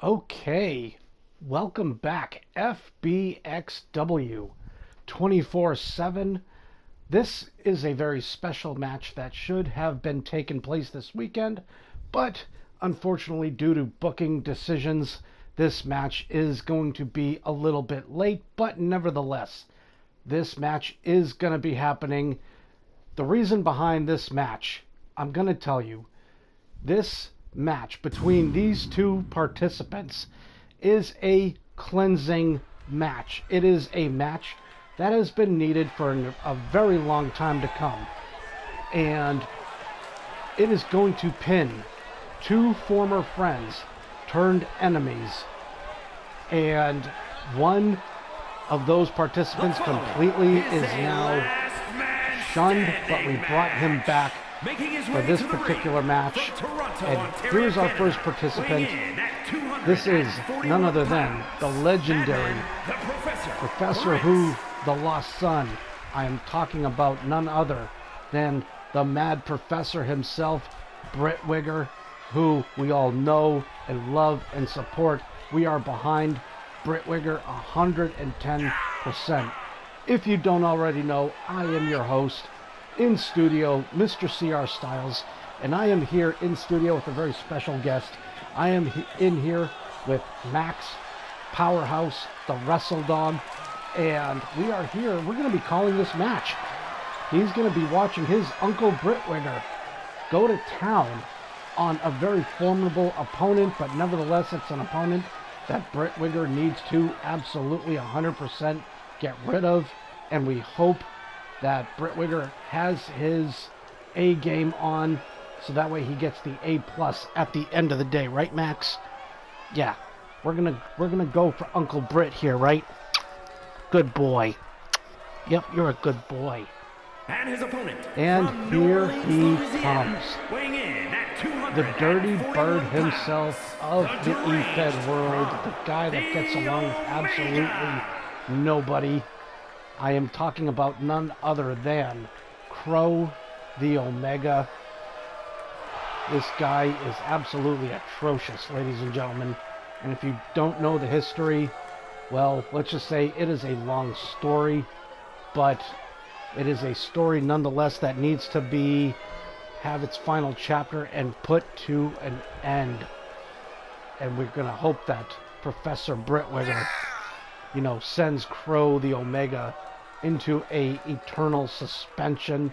Okay, welcome back, FBXW 24/7. This is a very special match that should have been taking place this weekend, but unfortunately, due to booking decisions, this match is going to be a little bit late, but nevertheless, this match is going to be happening. The reason behind this match, I'm going to tell you. This match between these two participants is a cleansing match. It is a match that has been needed for a very long time to come. And it is going to pin two former friends turned enemies. And one of those participants completely is now shunned, but we brought him back for this particular match. And here's our first participant. This is none other than the legendary Professor Who, the Lost Son. I am talking about none other than the Mad Professor himself, Britwigger, who we all know and love and support. We are behind Britwigger 110%. If you don't already know, I am your host, in studio, Mr. CR Styles, and I am here in studio with a very special guest. I am in here with Max Powerhouse, the Wrestle Dog, and we are here. We're going to be calling this match. He's going to be watching his Uncle Britwigger go to town on a very formidable opponent, but nevertheless, it's an opponent that Britwigger needs to absolutely 100% get rid of, and we hope that Britwigger has his A game on, so that way he gets the A+ at the end of the day, right, Max? Yeah, we're gonna go for Uncle Brit here, right? Good boy. Yep, you're a good boy. And his opponent. And here he comes. The dirty bird himself of the E-Fed world, the guy that gets along with absolutely nobody. I am talking about none other than Krowtheomega. This guy is absolutely atrocious, ladies and gentlemen. And if you don't know the history, well, let's just say it is a long story, but it is a story nonetheless that needs to have its final chapter and put to an end. And we're going to hope that Professor Britwigger, sends Krowtheomega into a eternal suspension.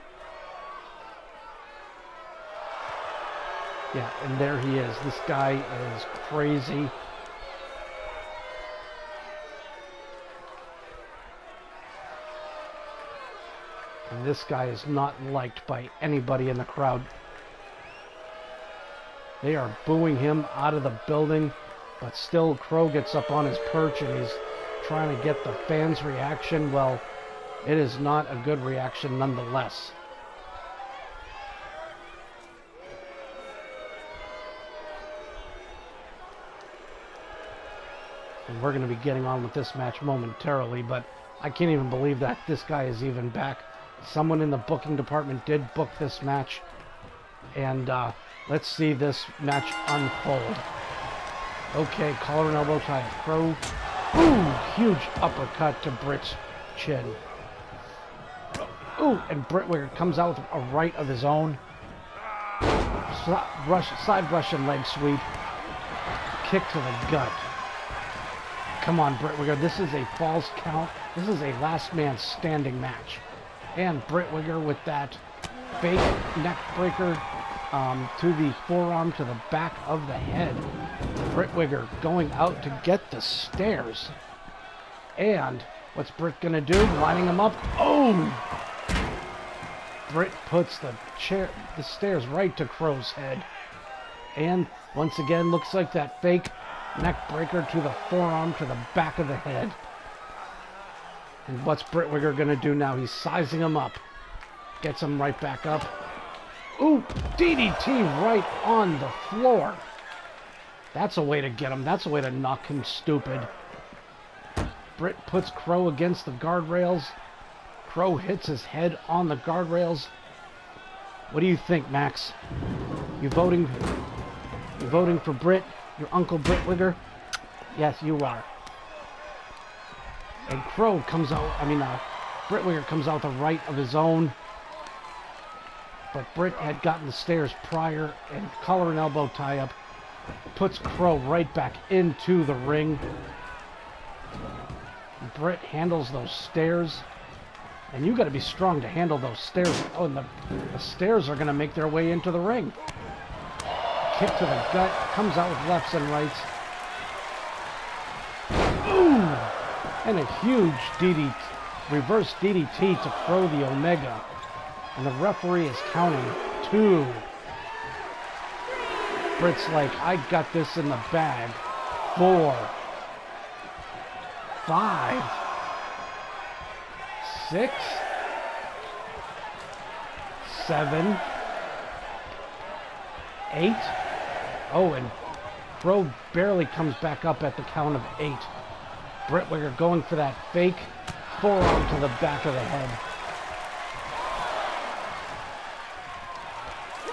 Yeah, and there he is. This guy is crazy. And this guy is not liked by anybody in the crowd. They are booing him out of the building, but still Crow gets up on his perch and he's trying to get the fans' reaction. Well, it is not a good reaction nonetheless. And we're going to be getting on with this match momentarily, but I can't even believe that this guy is even back. Someone in the booking department did book this match, and let's see this match unfold. Okay, collar and elbow tie. Crow. Ooh, huge uppercut to Brit's chin. Ooh, and Britwigger comes out with a right of his own. Side Russian leg sweep. Kick to the gut. Come on, Britwigger. This is a false count. This is a last man standing match. And Britwigger with that fake neck breaker to the forearm to the back of the head. Britwigger going out to get the stairs. And what's Brit going to do? Lining him up. Oh! Brit puts the stairs right to Crow's head. And once again, looks like that fake neck breaker to the forearm to the back of the head. And what's Britwigger going to do now? He's sizing him up. Gets him right back up. Ooh, DDT right on the floor. That's a way to get him. That's a way to knock him stupid. Brit puts Crow against the guardrails. Crow hits his head on the guardrails. What do you think, Max? You voting for Brit? Your Uncle Britwigger? Yes, you are. And Crow comes out, Britwigger comes out the right of his own. But Brit had gotten the stairs prior, and collar and elbow tie-up puts Crow right back into the ring. Brit handles those stairs. And you got to be strong to handle those stairs. Oh, and the stairs are going to make their way into the ring. Kick to the gut, comes out with lefts and rights. Ooh! And a huge reverse DDT to Krowtheomega. And the referee is counting 2. Brit's like, I got this in the bag. 4, 5, 6, 7, 8. Oh, and Crow barely comes back up at the count of 8. Britwigger going for that fake forearm to the back of the head.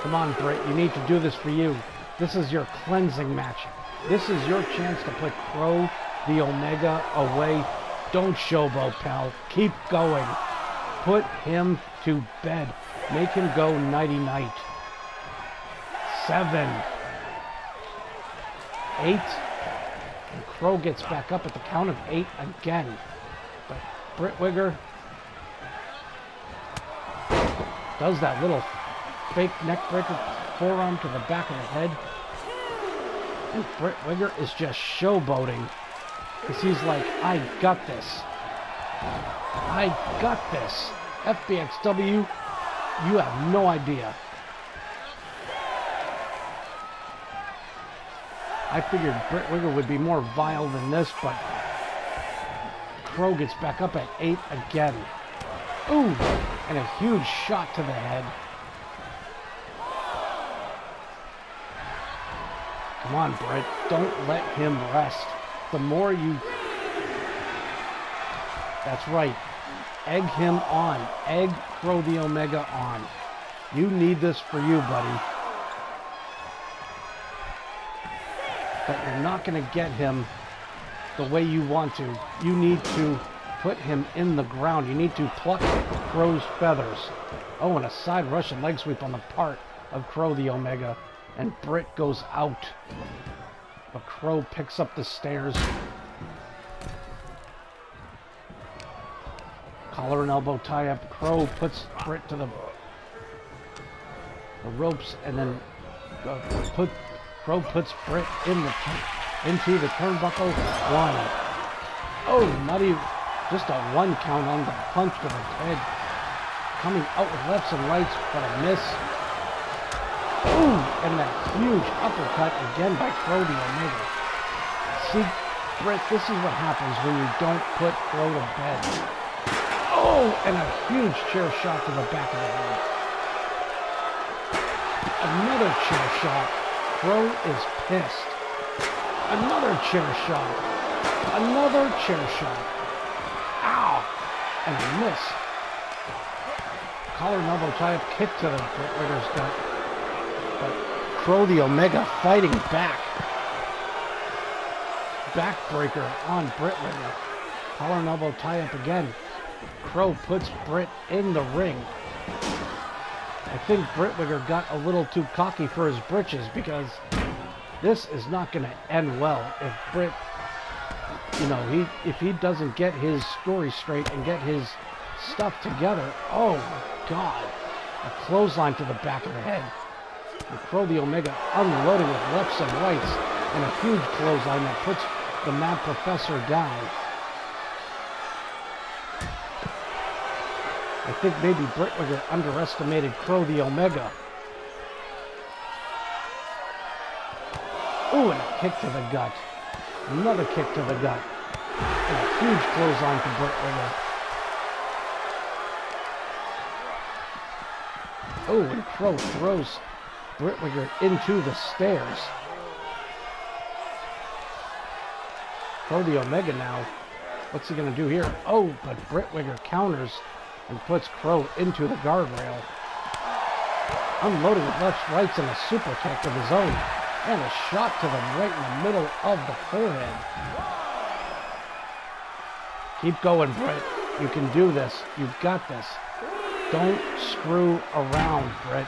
Come on, Brit, you need to do this for you. This is your cleansing match. This is your chance to put Krowtheomega away. Don't showboat, pal. Keep going. Put him to bed. Make him go nighty-night. 7, 8. And Crow gets back up at the count of 8 again. But Britwigger does that little fake neck breaker forearm to the back of the head. And Britwigger is just showboating. Because he's like, I got this. I got this. FBXW, you have no idea. I figured Britwigger would be more vile than this, but Crow gets back up at 8 again. Ooh, and a huge shot to the head. Come on, Brit, don't let him rest. The more you... That's right. Egg him on. Egg Krowtheomega on. You need this for you, buddy. But you're not going to get him the way you want to. You need to put him in the ground. You need to pluck Crow's feathers. Oh, and a side Russian leg sweep on the part of Krowtheomega. And Brit goes out. But Crow picks up the stairs. Collar and elbow tie up. Crow puts Brit to the ropes, and then Crow puts Brit into the turnbuckle. 1. Oh, not even just a 1 count on the punch to the head. Coming out with lefts and rights, but a miss. Ooh, and that huge uppercut again by Krowtheomega. See, Brit, this is what happens when you don't put Crow to bed. Oh, and a huge chair shot to the back of the head. Another chair shot. Crow is pissed. Another chair shot. Another chair shot. Ow! And a miss. Collar and elbow tie-up kick to the Britwigger's gut. But Krowtheomega fighting back. Backbreaker on Britwigger. Collar and elbow tie-up again. Crow puts Brit in the ring. I think Britwigger got a little too cocky for his britches, because this is not going to end well if Brit, if he doesn't get his story straight and get his stuff together. Oh my God. A clothesline to the back of the head. And Krowtheomega unloading with lefts and rights, and a huge clothesline that puts the Mad Professor down. I think maybe Britwigger underestimated Krowtheomega. Ooh, and a kick to the gut. Another kick to the gut. And a huge clothesline to Britwigger. Oh, and Crow throws Britwigger into the stairs. Krowtheomega now. What's he going to do here? Oh, but Britwigger counters and puts Crow into the guardrail. Unloading with lefts, rights, and a super kick of his own. And a shot to the right in the middle of the forehead. Keep going, Britt. You can do this. You've got this. Don't screw around, Britt.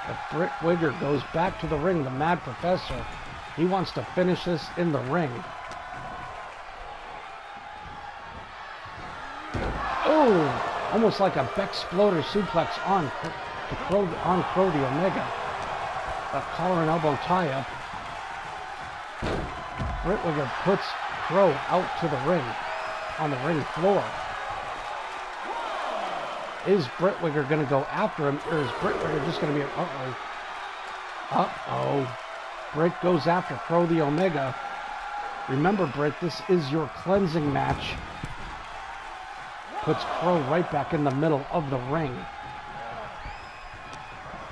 But Britwigger goes back to the ring, the Mad Professor. He wants to finish this in the ring. Oh, almost like a Bexploder suplex on Krowtheomega. A collar and elbow tie-up. Britwigger puts Crow out to the ring, on the ring floor. Is Britwigger going to go after him, or is Britwigger just going to be... Uh-oh. Uh-oh. Britt goes after Krowtheomega. Remember, Britt, this is your cleansing match. Puts Crow right back in the middle of the ring.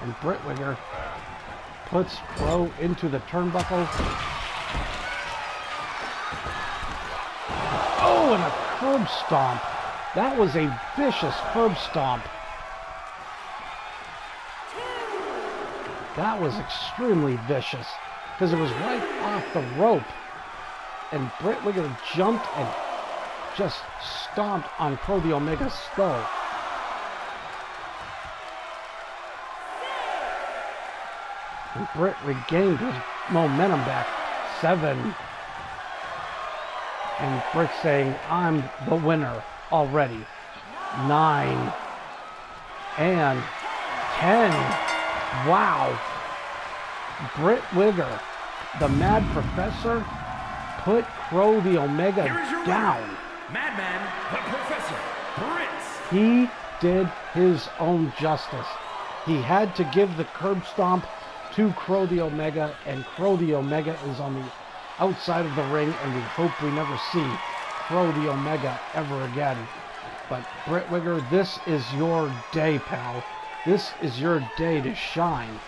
And Britwigger puts Crow into the turnbuckle. Oh, and a curb stomp. That was a vicious curb stomp. That was extremely vicious because it was right off the rope. And Britwigger jumped and just stomped on Krowtheomega's skull. And Britt regained his momentum back. 7. And Britt saying, I'm the winner already. 9. And 10. Wow. Britwigger, the Mad Professor, put Krowtheomega down. Madman, the Professor, Britt. He did his own justice. He had to give the curb stomp to Krowtheomega, and Krowtheomega is on the outside of the ring, and we hope we never see Krowtheomega ever again. But Britwigger, this is your day, pal. This is your day to shine.